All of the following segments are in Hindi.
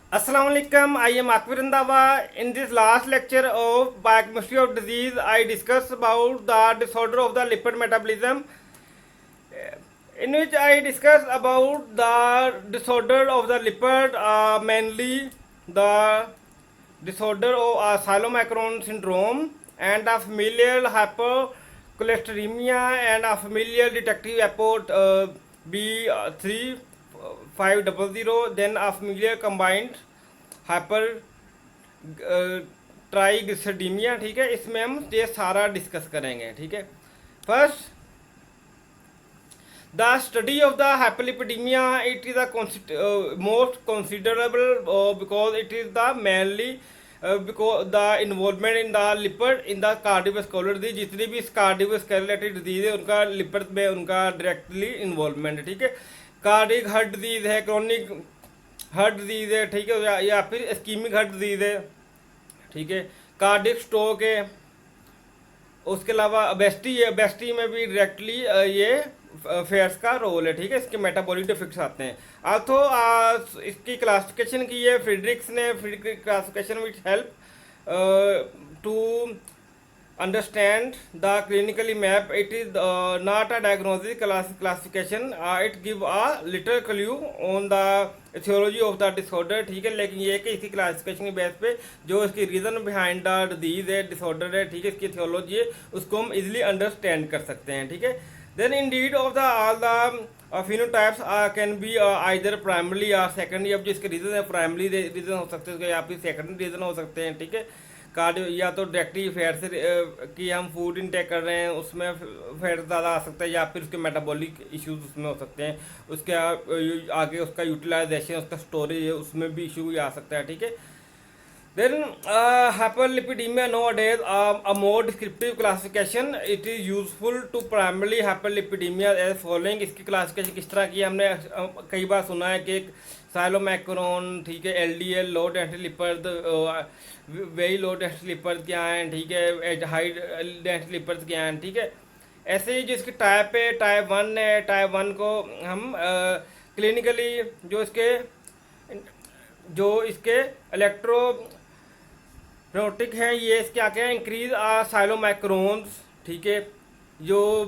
Assalamu alaikum. I am Akbar Randhawa. In this last lecture of biochemistry of disease, I discuss about the disorder of the lipid metabolism, in which I discuss about the disorder of the lipid, mainly the disorder of chylomicron syndrome and the familial hypercholesteremia and a familial detective report B3500, then a familial combined hypertriglyceridemia. ठीक है, इसमें हम ये सारा डिस्कस करेंगे। ठीक है, first the study of the hyperlipidaemia, it is the most considerable because it is the mainly because the involvement in the lipid in the cardiovascular disease. जितनी भी कार्डियोवास्कुलर रिलेटेड डिजीज है उनका लिपिड में उनका डायरेक्टली इन्वॉल्वमेंट है। ठीक है, कार्डिक हार्ट डिजीज है, क्रॉनिक हार्ट डिजीज है, ठीक है, या फिर इस्कीमिक हार्ट डिजीज है। ठीक है, कार्डिक स्ट्रोक है, उसके अलावा ओबेसिटी है, ओबेसिटी में भी डायरेक्टली ये फैट्स का रोल है। ठीक है, इसके मेटाबॉलिक डिफेक्ट्स आते हैं। आल्सो इसकी क्लासिफिकेशन की है फ्रीडरिक्स ने। Fredrick classification which help to understand the clinically map. It is not a diagnostic classification. It give a little clue on the etiology of the disorder. ठीक है, लेकिन ये कि इसकी क्लासिफिकेशन की बेस पे जो इसकी रीजन बिहाइंड द डिजीज है, डिसऑर्डर है, ठीक है, इसकी थियोलॉजी है, उसको हम इजिली अंडरस्टैंड कर सकते हैं। ठीक है, then indeed of the all the phenotypes can be either primary या सेकेंडरी। अब जिसके रीजन है प्राइमरी रीजन हो सकते हैं या फिर सेकेंडरी रीजन हो सकते हैं। ठीक है, कार्डियो या तो डायरेक्टली फैट से कि हम फूड इनटेक कर रहे हैं उसमें फैट ज़्यादा आ सकता है, या फिर उसके मेटाबॉलिक इश्यूज उसमें हो सकते हैं, उसके आगे उसका यूटिलाइजेशन, उसका स्टोरेज है, उसमें भी इशू आ सकता है। ठीक है, then hyperlipidemia nowadays a more descriptive classification. It is useful to primarily hyperlipidemia as following. इसकी क्लासिफिकेशन किस तरह की हमने कई बार सुना है कि साइलोमैक्रोन, ठीक है, LDL low density lipid, very low density lipid क्या हैं, ठीक है, हाई डेंसिटी लिपिड क्या हैं। ठीक है, ऐसे ही जो इसकी टाइप है, टाइप 1 है, टाइप 1 को हम क्लिनिकली जो इसके इलेक्ट्रो प्रोटिक है, ये क्या क्या इंक्रीज साइलोमैक्रोन्स। ठीक है, जो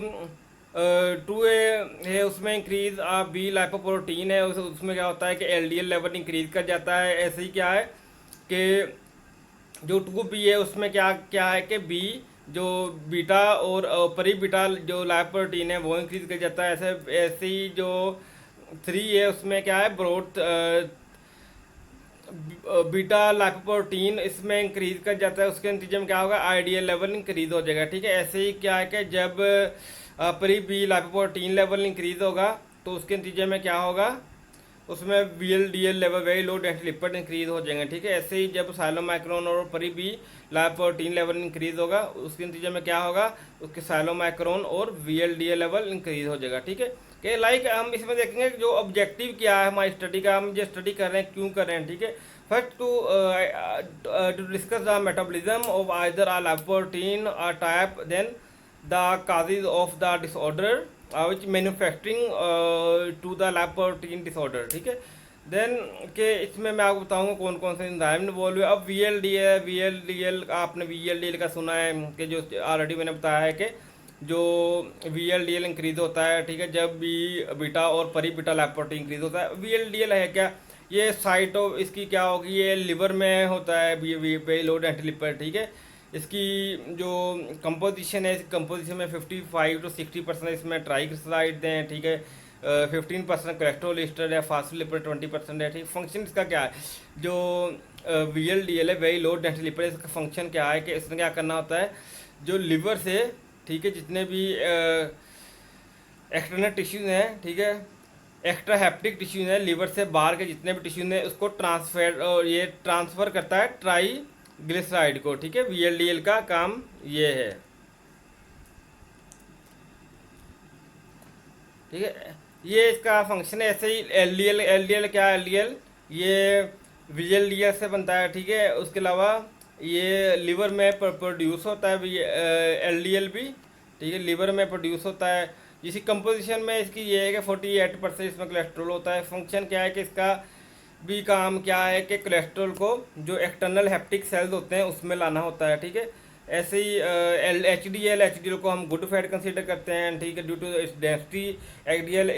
2A है उसमें इंक्रीज बी लाइपोप्रोटीन है, उसमें क्या होता है कि एलडीएल लेवल इंक्रीज कर जाता है। ऐसे ही क्या है कि जो 2B है उसमें क्या क्या है कि बी जो बीटा और परी बीटा जो लाइपोप्रोटीन है वो इंक्रीज कर जाता है। ऐसे ही जो 3 है उसमें क्या है ब्रोथ बीटा लाइपोप्रोटीन इसमें इंक्रीज कर जाता है। उसके नतीजे में क्या होगा, आईडीएल लेवल इंक्रीज हो जाएगा। ठीक है, ऐसे ही क्या है कि जब परी बी लाइपोप्रोटीन लेवल इंक्रीज होगा तो उसके नतीजे में क्या होगा, उसमें VLDL level very low density lipid increase हो जाएंगे। ठीक है, ऐसे ही जब साइलोमाइक्रोन और परी बी लाइपोप्रोटीन लेवल इंक्रीज होगा उसके नतीजे में क्या होगा, उसके साइलोमाइक्रोन और वीएलडीएल लेवल इंक्रीज हो जाएगा। ठीक है, कि लाइक हम इसमें देखेंगे जो ऑब्जेक्टिव क्या है हमारी स्टडी का, हम जो स्टडी कर रहे हैं क्यों कर रहे हैं। ठीक है, first to discuss the metabolism of either a lipoprotein type, then the causes of the disorder which manufacturing to the lipoprotein disorder। ठीक है, देन के इसमें मैं आपको बताऊंगा कौन कौन से एंजाइम इन्वॉल्व है। अब वीएलडी है, वीएलडीएल आपने वीएलडीएल का सुना है कि जो ऑलरेडी मैंने बताया है कि जो वीएलडीएल इंक्रीज होता है। ठीक है, जब भी बीटा और परी बीटा लाइपोप्रोटीन इंक्रीज होता है। वीएलडीएल है क्या, ये साइट ऑफ इसकी क्या होगी, ये लिवर में होता है, वेरी लो डेंसिटी लिपिड। ठीक है, इसकी जो कंपोजिशन है, इस कंपोजिशन में 55 to 60% इसमें ट्राइग्लिसराइड हैं। ठीक है, 15% कोलेस्ट्रॉल एस्टर है, फास्फोलिपिड 20% है। ठीक, फंक्शन इसका क्या है, जो वीएलडीएल है वेरी लो डेंसिटी लिपिड, इसका फंक्शन क्या है कि इसमें क्या करना होता है, जो लिवर से, ठीक है, जितने भी एक्सटर्नल टिश्यूज हैं, ठीक है, एक्स्ट्रा हेप्टिक टिश्यूज हैं, लिवर से बाहर के जितने भी टिश्यूज हैं उसको ये ट्रांसफ़र करता है ट्राइग्लिसराइड को। ठीक है, वीएलडीएल का काम ये है। ठीक है, ये इसका फंक्शन है। ऐसे ही एलडीएल, एलडीएल क्या है, एलडीएल ये वीएलडीएल से बनता है। ठीक है, उसके अलावा ये लिवर में प्रोड्यूस होता है एलडीएल भी। ठीक है, लिवर में प्रोड्यूस होता है। जिसकी कंपोजिशन में इसकी ये है कि 48% इसमें कोलेस्ट्रॉल होता है। फंक्शन क्या है कि इसका भी काम क्या है कि कोलेस्ट्रॉल को जो एक्सटर्नल हेप्टिक सेल्स होते हैं उसमें लाना होता है, ठीक है। ऐसे ही एच डी एल को हम गुड फैट कंसीडर करते हैं, ठीक है, due to its density. H D L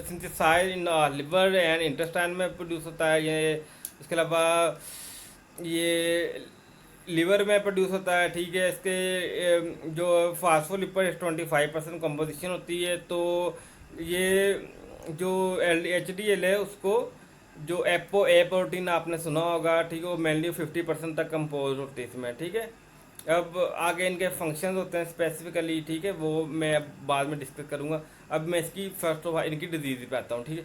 synthesise in liver and intestine में प्रोड्यूस होता है ये। इसके अलावा ये लिवर में प्रोड्यूस होता है, ठीक है। इसके जो फास्फोलिपिड 25% कंपोजिशन होती है, तो ये जो एच डी एल है उसको जो एपो ए प्रोटीन आपने सुना होगा, ठीक है, वो मेनली 50% तक कंपोज होती है इसमें, ठीक है। अब आगे इनके फंक्शंस होते हैं स्पेसिफिकली, ठीक है, वो मैं बाद में डिस्कस करूँगा। अब मैं इसकी फर्स्ट ऑफ इनकी डिजीज़ पे आता हूँ, ठीक है।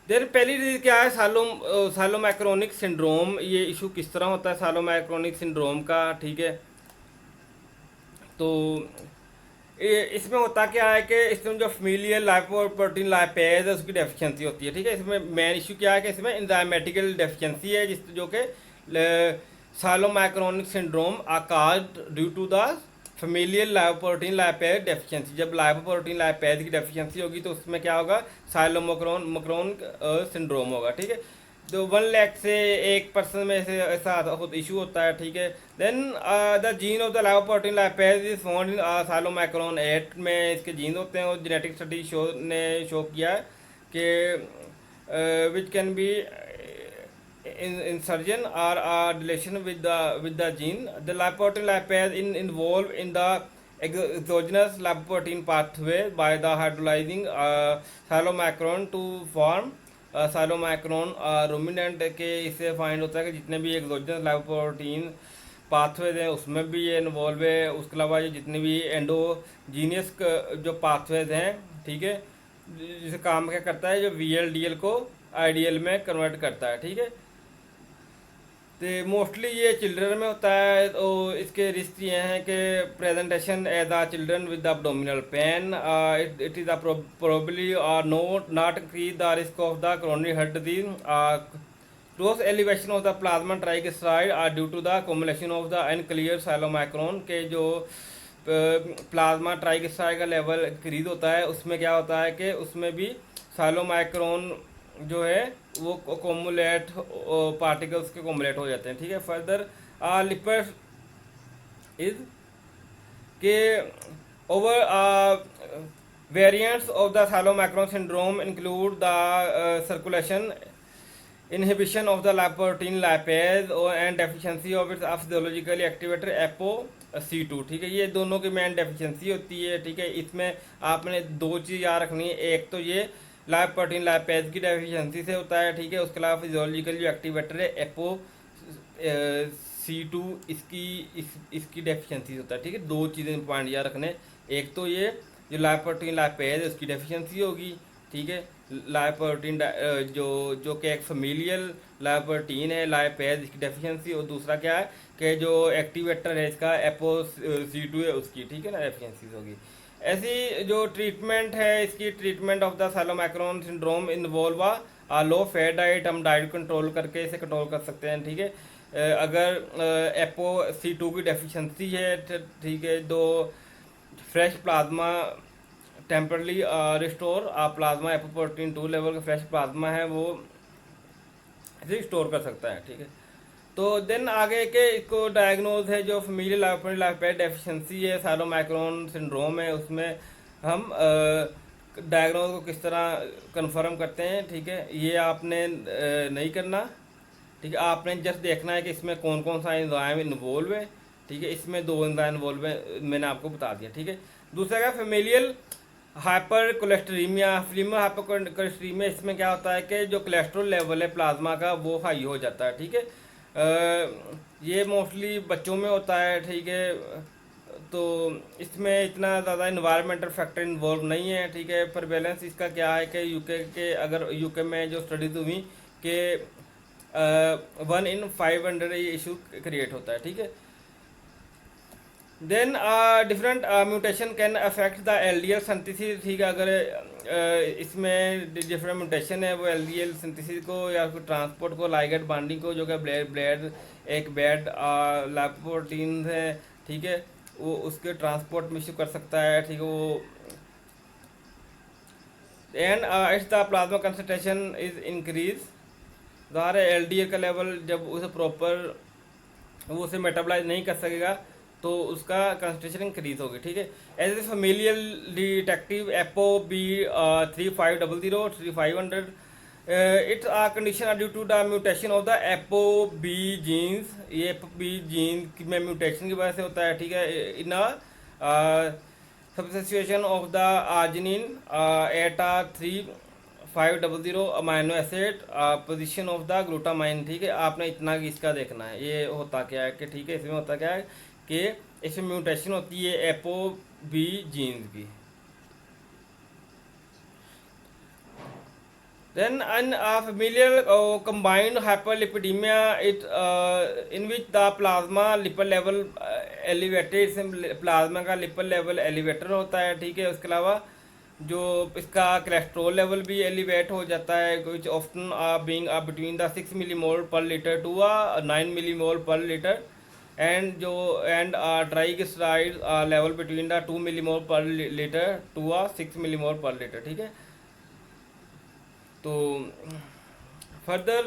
देन पहली डिजीज़ क्या है, सालोमैक्रोनिक सिंड्रोम। ये इशू किस तरह होता है सालोमैक्रोनिक सिंड्रोम का, ठीक है। तो इसमें होता क्या है कि इसमें जो फैमिलियल लाइपोप्रोटीन लाइपेज है उसकी डेफिशिएंसी होती है, ठीक है। इसमें मेन इशू क्या है कि इसमें एंजाइमेटिकल डेफिशिएंसी है, जिस जो कि chylomicronic syndrome occurs due to the familial lipoprotein lipase deficiency. जब लाइपोप्रोटीन लाइपेज की डेफिशिएंसी होगी तो उसमें क्या होगा, सालोमैक्रोन सिंड्रोम होगा, ठीक है। तो 1 लाख से 1% में से ऐसा इशू होता है, ठीक है। Then the gene of the lipoprotein lipase is found in chylomicron 8 में इसके जीन होते हैं, और जेनेटिक स्टडी ने शो किया है कि which can be insertion or deletion with the gene. The lipoprotein lipase involved in the exogenous lipoprotein pathway by the hydrolyzing सालोमैक्रोन to form सालोमैक्रोन रुमिनेंट के इससे फाइंड होता है कि जितने भी एक्सोजेनस लाइपोप्रोटीन पाथवेज हैं उसमें भी ये इन्वॉल्व है। उसके अलावा ये जितने भी एंडोजीनियस जो पाथवेज हैं, ठीक है, जिसे काम क्या करता है, जो VLDL को IDL में कन्वर्ट करता है, ठीक है। तो मोस्टली ये चिल्ड्रन में होता है। तो इसके रिस्क ये हैं कि presentation as a children with abdominal pain, it is probably not increase the risk of the coronary heart disease. Gross elevation of the plasma triglyceride are due to the accumulation of the unclear सालोमैक्रोन के जो प्लाज्मा ट्राइग्लिसराइड का लेवल इंक्रीज होता है, उसमें क्या होता है कि उसमें भी सालोमैक्रोन जो है वो कोमुलेट पार्टिकल्स के कोमुलेट हो जाते हैं, ठीक है। फर्दर लिपिड इज के over variants of the chylomicron syndrome include the circulation inhibition of the lipoprotein lipase and deficiency of its physiologically activator ApoC2, ठीक है। ये दोनों की मेन डेफिशिएंसी होती है, ठीक है। इसमें आपने दो चीज़ याद रखनी है, एक तो ये लाइपोप्रोटीन लाइपेज की डेफिशिएंसी से होता है, ठीक है। उसके अलावा फिजियोलॉजिकल जो एक्टिवेटर है ApoC2 इसकी डेफिशिएंसी होता है, ठीक है। दो चीज़ें पॉइंट याद रखने, एक तो ये जो लाइपोप्रोटीन लाइपेज है उसकी डेफिशिएंसी होगी, ठीक है। लाइपोप्रोटीन जो कि एक फैमिलियल लाइपोप्रोटीन है लाइपेज इसकी डेफिशिएंसी, और दूसरा क्या है कि जो एक्टिवेटर है इसका ApoC2 है उसकी, ठीक है ना, डेफिशिएंसी होगी। ऐसी जो ट्रीटमेंट है, इसकी treatment of the chylomicron syndrome involve a low fat diet. हम डाइट कंट्रोल करके इसे कंट्रोल कर सकते हैं, ठीक है। अगर ApoC2 की डेफिशिएंसी है, ठीक है, तो fresh plasma temporarily restore plasma apoprotein 2 level का फ्रेश प्लाज्मा है वो रिस्टोर कर सकता है, ठीक है। तो देन आगे के इसको डायग्नोज है जो फैमिलियल लाइपोप्रोटीन डेफिशिएंसी है, सालोमैक्रोन सिंड्रोम है, उसमें हम डायग्नोज को किस तरह कंफर्म करते हैं, ठीक है। ये आपने नहीं करना, ठीक है। आपने जस्ट देखना है कि इसमें कौन कौन सा एंजाइम इन्वॉल्व है, ठीक है। इसमें 2 एंजाइम इन्वॉल्व है, मैंने आपको बता दिया, ठीक है। दूसरा क्या, familial hyper cholesterolaemia. Female hyper cholesterolaemia, इसमें क्या होता है कि जो कोलेस्ट्रॉल लेवल है प्लाज्मा का वो हाई हो जाता है, ठीक है। ये मोस्टली बच्चों में होता है, ठीक है। तो इसमें इतना ज़्यादा इन्वायरमेंटल फैक्टर इन्वॉल्व नहीं है, ठीक है। प्रेवेलेंस इसका क्या है कि यूके के अगर यूके में जो स्टडीज हुई कि 1 in 500 ये इशू क्रिएट होता है, ठीक है। Then different mutation can affect the LDL synthesis, ठीक है। अगर इसमें डिफरेंट म्यूटेशन है वो LDL सिंथेसिस को या फिर ट्रांसपोर्ट को, लाइगेंड बाइंडिंग को, जो कि ब्लेड एक बैड लाइपोप्रोटीन है, ठीक है, वो उसके ट्रांसपोर्ट में इशू कर सकता है, ठीक है। वो and it's the plasma concentration is increase, ज़ाहिर है LDL का लेवल जब उसे प्रॉपर वो उसे मेटाबलाइज नहीं कर सकेगा तो उसका कंसंट्रेशन इंक्रीज होगी, ठीक है। As a familial defective apo B 3500 3500 it's a condition due to the mutation of the apo B genes. ये एपो बी जीन में म्यूटेशन की वजह से होता है, ठीक है। In substitution of the arginine at a 3500 amino acid position of the glutamine, ठीक है। आपने इतना इसका देखना है ये होता क्या है कि, ठीक है, इसमें होता क्या है कि इसमें म्यूटेशन होती है एपो बी जीन्स की। Then an familial combined hyperlipidemia, in which the plasma lipid level elevated, इसमें प्लाज्मा का लिपिड लेवल एलिवेटर होता है, ठीक है। उसके अलावा जो इसका कोलेस्ट्रॉल लेवल भी एलिवेट हो जाता है, which often being between the 6 millimole per litre to 9 millimole per litre, and triglyceride level between the 2 millimole per litre to 6 millimole per litre, ठीक है। तो फर्दर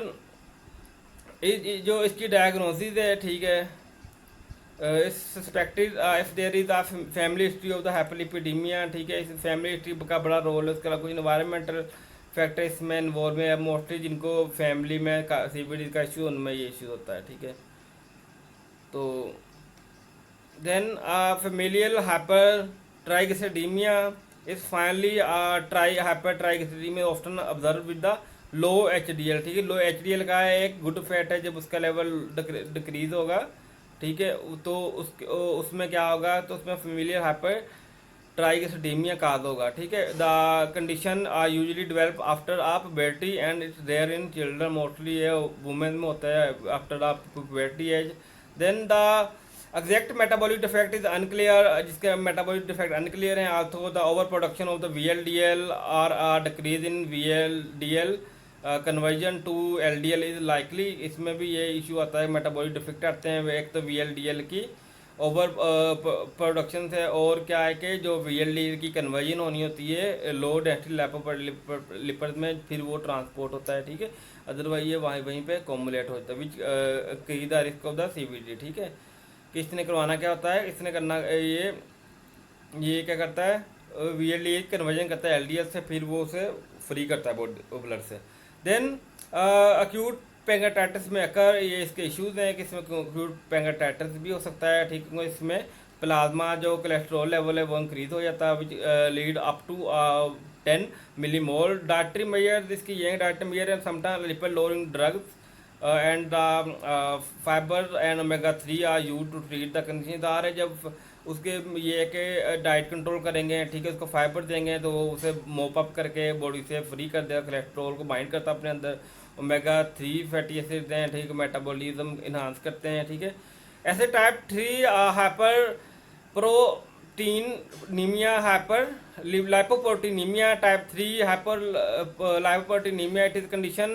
जो इसकी डायग्नोसिस है, ठीक है, is suspected if there is a family history of the hyperlipidemia, ठीक है। इस फैमिली हिस्ट्री का बड़ा रोल है। उसके अलावा कुछ इन्वायरमेंटल फैक्टर इसमें इन्वॉल्व है, मोस्टली जिनको फैमिली में CVD का इशू, उनमें ये इशू होता है, ठीक है। तो then familial hypertriglyceridemia is finally hypertriglyceridemia often observe with the low HDL, ठीक है। लो HDL का एक गुड फैट है, जब उसका लेवल डिक्रीज होगा, ठीक है, तो उसमें क्या होगा, तो उसमें फेमिलियल हाइपर ट्राइग्लिसरीडीमिया काज होगा, ठीक है। The condition are usually develop after आप puberty and it's rare in children, mostly ये वुमेन में होता है आफ्टर आप puberty age. Then the exact metabolic defect is unclear, जिसके मेटाबॉलिक डिफेक्ट अनक्लियर हैं। Also the over production of the VLDL और decrease in VLDL conversion to LDL is likely, इसमें भी ये इशू आता है, मेटाबॉलिक डिफेक्ट आते हैं। एक तो VLDL की ओवर प्रोडक्शन से, और क्या है कि जो VLDL की कन्वर्जन होनी होती है लो डेंसिटी लिपिड में, फिर वो ट्रांसपोर्ट होता है, ठीक है। अदरवाइज ये वहीं पे कॉमुलेट होता है, which increase the risk of the CVD, ठीक है। कि इसने करवाना क्या होता है, इसने करना ये क्या करता है, VLDL कन्वर्जन करता है LDL से, फिर वो उसे फ्री करता है ब्लड से। देन अक्यूट पेंगाटाइटिस में अकर, ये इसके इश्यूज हैं कि इसमें अक्यूट पेंगाटाइटिस भी हो सकता है, ठीक है। इसमें प्लाज्मा जो कोलेस्ट्रॉल लेवल है वो इंक्रीज हो जाता है, which lead up to 10 millimole. Dietary measure इसकी ये dietary measure and sometime lipid lowering drugs and the fibre and omega-3 are used to treat the condition. है जब उसके ये कि डाइट कंट्रोल करेंगे, ठीक है, उसको फाइबर देंगे तो वो उसे मोप अप करके बॉडी से फ्री कर देगा, कोलेस्ट्रॉल को बाइंड करता है अपने अंदर। omega-3 फैटी एसिड हैं, ठीक है, मेटाबॉलिज्म इन्हांस करते हैं, ठीक है। ऐसे type 3 hyper proteinemia, hyper lipoproteinemia type 3 hyper lipoproteinemia, it is condition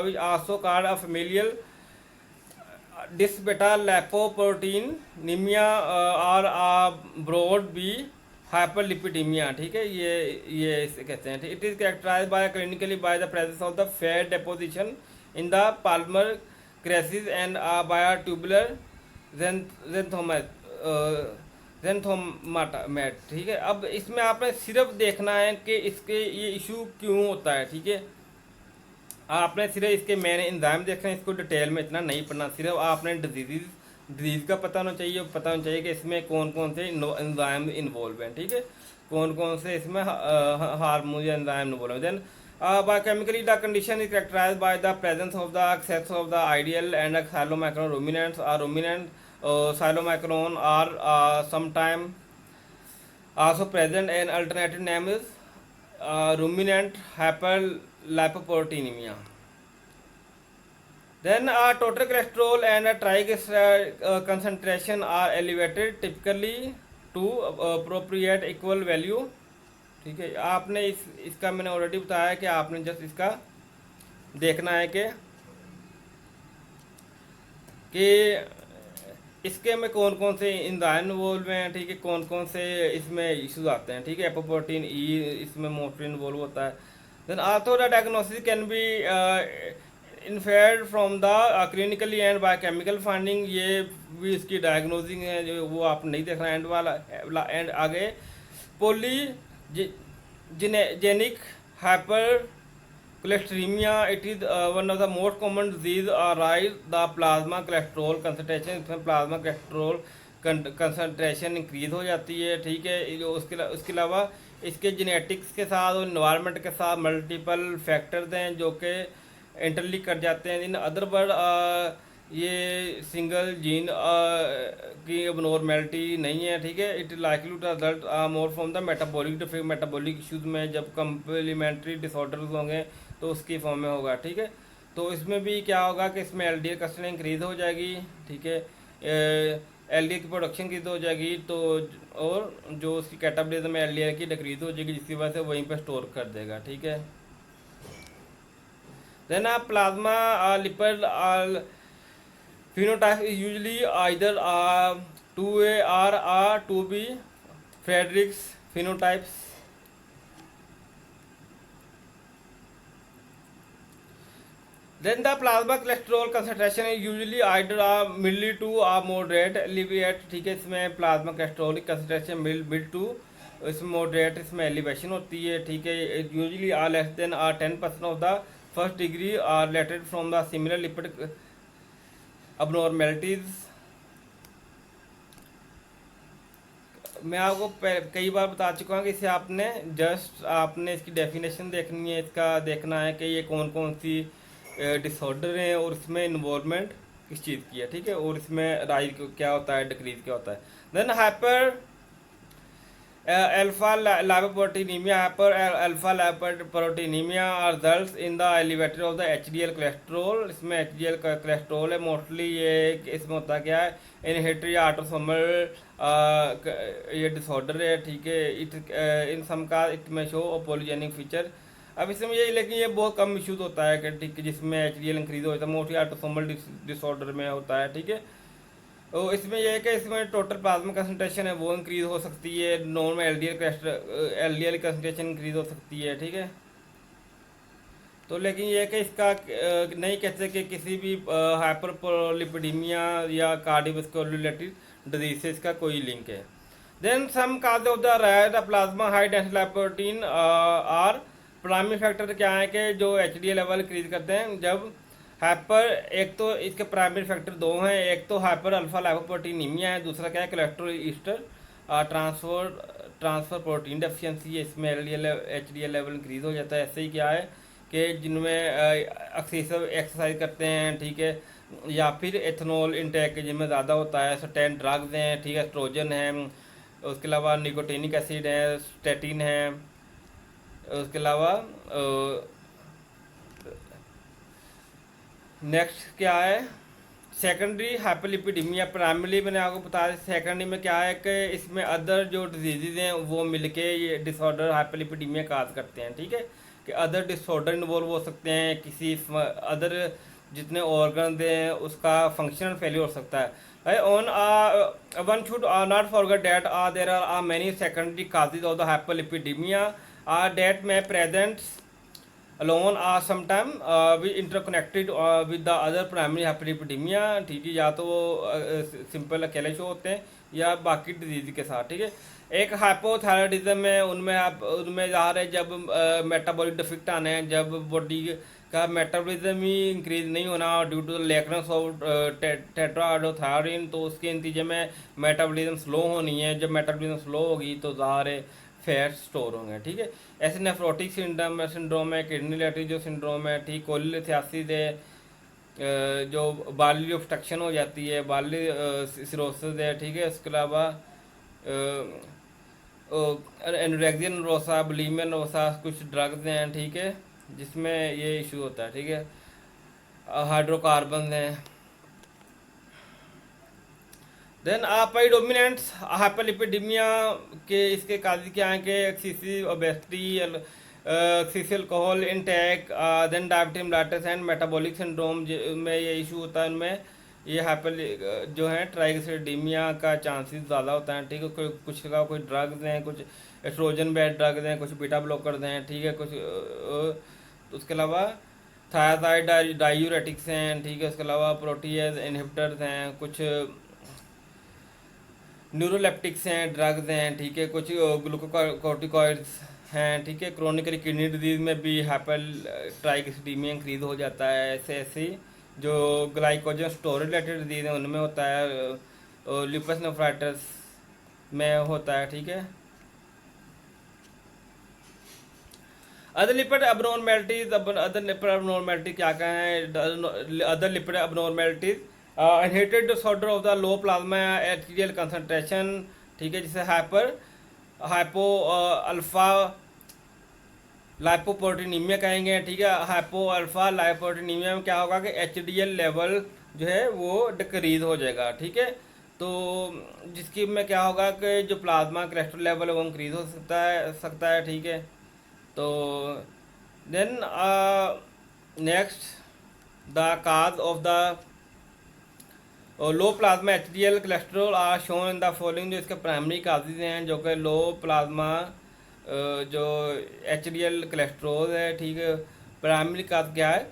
which also called a familial beta lipoproteinemia और broad B hyperlipidemia, ठीक है। ये इसे कहते हैं, it is characterized by clinically by the presence of the fat deposition in the palmar creases and by a tubular जेंथोमाटा, ठीक है। अब इसमें आपने सिर्फ देखना है कि इसके ये इशू क्यों होता है, ठीक है। आपने सिर्फ इसके मेन एंजाइम देखना है, इसको डिटेल में इतना नहीं पढ़ना, सिर्फ आपने डिजीज़ का पता होना चाहिए कि इसमें कौन कौन से एंजाइम इन्वॉल्व हैं, ठीक है, कौन कौन से इसमें हार्मोन या एंजाइम इन्वॉल्व हैं। Then biochemically the condition is characterized by the presence of the excess of the ideal and xylomicron ruminants or ruminant xylomicron are sometime also present. An alternative name is ruminant hyperlipoproteinemia. Then total cholesterol and triglyceride concentration are elevated typically to appropriate equal value, ठीक है। आपने इसका मैंने ऑलरेडी बताया कि आपने जस्ट इसका देखना है कि इसके में कौन कौन से एंजाइम इन्वॉल्व हैं, ठीक है, कौन कौन से इसमें इश्यूज आते हैं, ठीक है। एपोप्रोटीन E इसमें मोस्टली इन्वॉल्व होता है। Then also the diagnosis can be inferred from the clinically and biochemical finding, ये भी इसकी डायग्नोजिंग है जो वो आप नहीं देख रहे हैं एंड वाला एंड आगे polygenic hyper cholesterolemia, it is one of the most common disease rise the plasma cholesterol concentration, इसमें प्लाज्मा कोलेस्ट्रोल कंसनट्रेशन इंक्रीज हो जाती है, ठीक है। जो उसके अलावा इसके जेनेटिक्स के साथ और इन्वायरमेंट के साथ मल्टीपल फैक्टर्स हैं जो कि इंटरलिंक कर जाते हैं। इन अदर वर्ड ये सिंगल जीन की अबनॉर्मेलिटी नहीं है, ठीक है। It likely to result more from the metabolic defect, metabolic issues में जब कंप्लीमेंट्री डिसऑर्डर्स होंगे तो उसकी फॉर्म में होगा, ठीक है। तो इसमें भी क्या होगा कि इसमें एलडीएल कंसंट्रेशन इंक्रीज हो जाएगी, ठीक है, एलडीएल की प्रोडक्शन इंक्रीज हो जाएगी, तो और जो उसकी कैटाबॉलिज्म में एलडीएल की डिक्रीज हो जाएगी, जिसकी वजह से वहीं पर स्टोर कर देगा, ठीक है। Then plasma lipid phenotype is usually either 2A or 2B Friedreich's phenotypes. Then the plasma cholesterol concentration is usually either middle to moderate elevate, ठीक है। इसमें प्लाज्मा कोलेस्ट्रॉल की कंसनट्रेशन मिड टू इसमें मॉडरेट इसमें एलिवेशन होती है, ठीक है। Usually less than 10% of the first degree are related from the similar lipid abnormalities. मैं आपको कई बार बता चुका हूँ कि इसे आपने इसकी डेफिनेशन देखनी है, इसका देखना है कि ये कौन कौन सी डिसऑर्डर हैं और इसमें इन्वॉल्वमेंट किस चीज़ की है, ठीक है, और इसमें राइज क्या होता है, डिक्रीज क्या होता है। Then hyper alpha lipoproteinemia, hyper alpha lipoproteinemia are results in the elevator of the HDL cholesterol. इसमें एचडीएल का कोलेस्ट्रॉल है मोस्टली, ये इसमें होता क्या है, इनहेरिटेड या ऑटोसोमल ये डिसऑर्डर है, ठीक है। इट इन सम का इट में शो और पॉलीजेनिक फीचर। अब इसमें ये लेकिन ये बहुत कम इशूज होता है कि ठीक जिसमें एचडीएल इंक्रीज होता है, मोस्टली ऑटोसोमल डिसऑर्डर में होता है, ठीक है। तो इसमें यह है कि इसमें टोटल प्लाज्मा कंसनट्रेशन है वो इंक्रीज हो सकती है, नॉर्मल एलडीएल कंसनट्रेशन इंक्रीज हो सकती है, ठीक है। तो लेकिन यह है कि इसका नहीं कहते कि किसी भी हाइपरलिपिडीमिया या कार्डियोवास्कुलर रिलेटेड डिजीज से इसका कोई लिंक है। Then some cause of the rise the plasma high density lipoprotein are primary factor क्या है कि जो एचडीएल लेवल इंक्रीज करते हैं जब हाइपर, एक तो इसके प्राइमरी फैक्टर दो हैं, एक तो हाइपर अल्फा लाइपोप्रोटीनीमिया है, दूसरा क्या है cholesterol Easter transfer protein deficiency है, इसमें एचडीएल लेवल इंक्रीज हो जाता है। ऐसे ही क्या है कि जिनमें एक्सेसिव एक्सरसाइज करते हैं, ठीक है, या फिर एथनॉल इंटेक जिनमें ज़्यादा होता है, सर्टेन ड्रग्स हैं, ठीक है, एस्ट्रोजन है, उसके अलावा निकोटिनिक एसिड है, स्टेटिन है, उसके अलावा नेक्स्ट क्या है सेकेंडरी हाइपरलिपिडीमिया। प्राइमरी मैंने आपको बताया, सेकेंडरी में क्या है कि इसमें अदर जो डिजीज़ हैं वो मिलके ये डिसऑर्डर हाइपरलिपिडीमिया काज करते हैं, ठीक है, कि अदर डिसऑर्डर इन्वॉल्व हो सकते हैं, किसी अदर जितने ऑर्गन हैं उसका फंक्शनल फेलियर हो सकता है। On one should not forget that there are many secondary causes of the hyperlipidemia that may present alone or sometime be interconnected with the other primary hyperlipidemia, ठीक है, या तो सिंपल अकेले शो होते हैं या बाकी डिजीज के साथ, ठीक है। एक हाइपोथायराइडिज्म है, उनमें ज़ाहिर है जब मेटाबॉलिक डिफेक्ट आने हैं, जब बॉडी का मेटाबॉलिज्म ही इंक्रीज नहीं होना due to the lackness of टेट्राहाइड्रोथायरिन, तो उसके नतीजे में मेटाबॉलिज्म स्लो होनी है। जब मेटाबॉलिज्म स्लो होगी तो ज़ाहिर है फैट स्टोर होंगे, ठीक है। ऐसे नेफ्रोटिक सिंड्रोम है, किडनी लैटरी सिंड्रोम है, ठीक, कोलिथियासिस है, जो बाली ऑब्स्ट्रक्शन हो जाती है, बाली सिरोसिस है, ठीक है। उसके अलावा एनोरेक्सिया नर्वोसा, बुलिमिया नर्वोसा, कुछ ड्रग्स हैं, ठीक है, जिसमें ये इशू होता है, ठीक है। हाइड्रोकार्बन हैं। देन पाइडोमिनेंट्स हाइपरलिपिडीमिया के इसके काज क्या हैं कि excessive obesity, excessive alcohol intake, then diabetes mellitus and metabolic syndrome में ये इशू होता है। उनमें ये हाइपर जो है ट्राइग्लिसरीडीमिया का चांसेस ज़्यादा होता है, ठीक है। कुछ का कोई ड्रग्स हैं, कुछ एस्ट्रोजन बेस्ड ड्रग्स हैं, कुछ बीटा ब्लॉकर्स हैं, ठीक है, कुछ उसके अलावा थायराइड डायूरेटिक्स हैं, ठीक है। उसके अलावा प्रोटीज इनहिबिटर्स हैं, कुछ न्यूरोलेप्टिक्स हैं, ड्रग्स हैं, ठीक है। कुछ ग्लूकोकॉर्टिकॉइड्स हैं, ठीक है। क्रोनिकली किडनी डिजीज में भी हाइपर ट्राइग्लिसरीडीमिया इंक्रीज हो जाता है। ऐसे ऐसे जो ग्लाइकोजन स्टोरेज रिलेटेड डिजीज है उनमें होता है, लुपस नेफ्राइटिस में होता है, ठीक है। Other lipid abnormalities, other lipid abnormality क्या कहें, other lipid abnormalities, inherited disorder of the low plasma HDL concentration, ठीक है, जिसे हाइपो अल्फा लाइपोप्रोटीनीमिया कहेंगे, ठीक है। हाइपो अल्फा लाइपोप्रोटीनीमिया में क्या होगा कि एचडीएल लेवल जो है वो डिक्रीज हो जाएगा, ठीक है। तो जिसकी में क्या होगा कि जो प्लाज्मा कोलेस्ट्रॉल लेवल है वो इंक्रीज हो सकता है, ठीक है। तो then next the cause of the low plasma HDL cholesterol are shown in the following, जो इसके प्राइमरी काजेज हैं जो कि लो प्लाज्मा जो एचडीएल कोलेस्ट्रॉल है, ठीक है। प्राइमरी काज क्या है,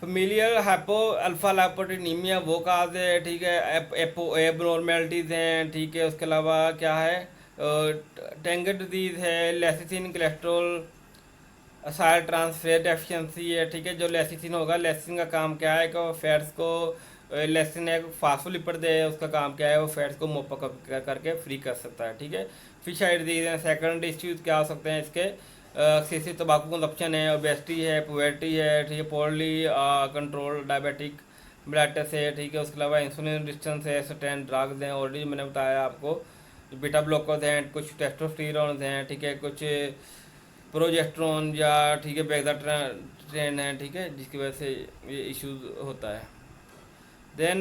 फेमिलियल हाइपो अल्फा लाइपोप्रोटीनीमिया वो काज है, ठीक है। एबनॉर्मेलिटीज हैं, ठीक है। उसके अलावा क्या है, टेंगर डिजीज है, लेसिथिन कोलेस्ट्रॉल साइल ट्रांसफेयर डेफिशिएंसी है, ठीक है। जो लेसिथिन होगा, लेसिथिन का काम क्या है कि फैट्स को, लेसिथिन एक फास्फोलिपिड है, उसका काम क्या है, वो फैट्स को मोप करके फ्री कर सकता है, ठीक है। फिशाइड डिजीज है। सेकेंडरी इश्यूज क्या हो सकते हैं इसके, एक्सेसिव तंबाकू कंजप्शन है, ओबेसिटी है, पुबर्टी है, ठीक है। पोरली कंट्रोल डायबिटिक ब्लड है, ठीक है। उसके अलावा इंसुलिन रेजिस्टेंस है, सर्टेन ड्रग्स हैं, ऑलरेडी मैंने बताया आपको, बीटा ब्लॉकर्स हैं, कुछ टेस्टोस्टेरोन हैं, ठीक है। कुछ प्रोजेस्ट्रॉन या, ठीक है, बेगदा ट्रेन है, ठीक है, जिसकी वजह से ये इश्यूज होता है। देन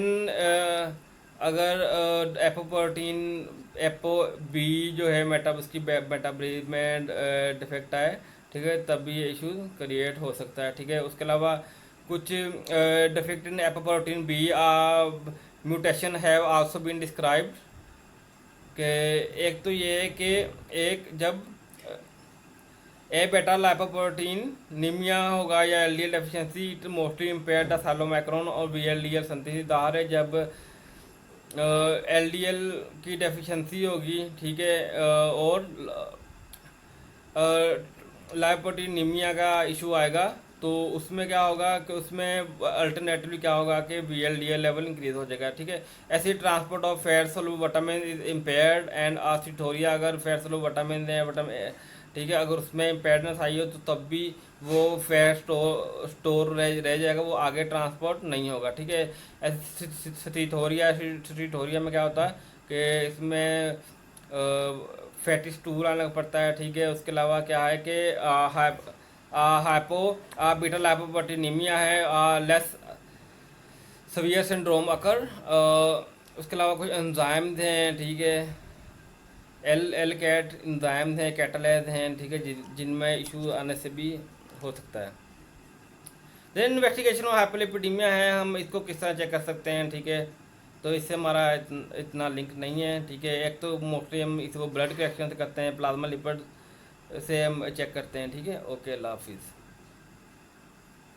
अगर एपोप्रोटीन एपो बी जो है उसकी मेटाबॉलिज्म में डिफेक्ट आए, ठीक है, तब भी ये इश्यूज क्रिएट हो सकता है, ठीक है। उसके अलावा कुछ defect in apoprotein B mutation have also been described, कि एक तो ये है कि एक जब ए बेटा लाइपोप्रोटीन निमिया होगा या LDL deficiency, it mostly impair the chylomicron और वीएलडीएल सिंथेसिस। दाहर है जब एलडीएल की डेफिशिएंसी होगी, ठीक है, और लाइपोप्रोटीनीमिया का इशू आएगा, तो उसमें क्या होगा कि उसमें अल्टरनेटिवली क्या होगा कि वीएलडीएल लेवल इंक्रीज हो जाएगा, ठीक है। ऐसे transport of fat soluble vitamin is impaired and steatorrhea, अगर फैट सोलुबल विटामिन है, विटामिन, ठीक है, अगर उसमें इम्पेयरनेस आई हो तो तब भी वो फैट स्टोर रह जाएगा, वो आगे ट्रांसपोर्ट नहीं होगा, ठीक है। स्टीटोरिया में क्या होता है कि इसमें फैटी स्टूल आने पड़ता है, ठीक है। उसके अलावा क्या है कि हाइपो बीटा लाइपोप्रोटीनीमिया है, लेस सवियर सिंड्रोम अकर। उसके अलावा कुछ एंजाइम्स हैं, ठीक है, एल कैट एंजाइम्स हैं, कैटालाइज हैं, ठीक है, जिनमें इशू आने से भी हो सकता है। देन इन्वेस्टिगेशन ऑफ हाइपोलिपिडीमिया है, हम इसको किस तरह चेक कर सकते हैं, ठीक है। तो इससे हमारा इतना लिंक नहीं है, ठीक है। एक तो मोस्टली हम इसको ब्लड कलेक्शन से करते हैं, प्लाज्मा लिपिड से हम चेक करते हैं, ठीक है। ओके, अल्लाह हाफिज़।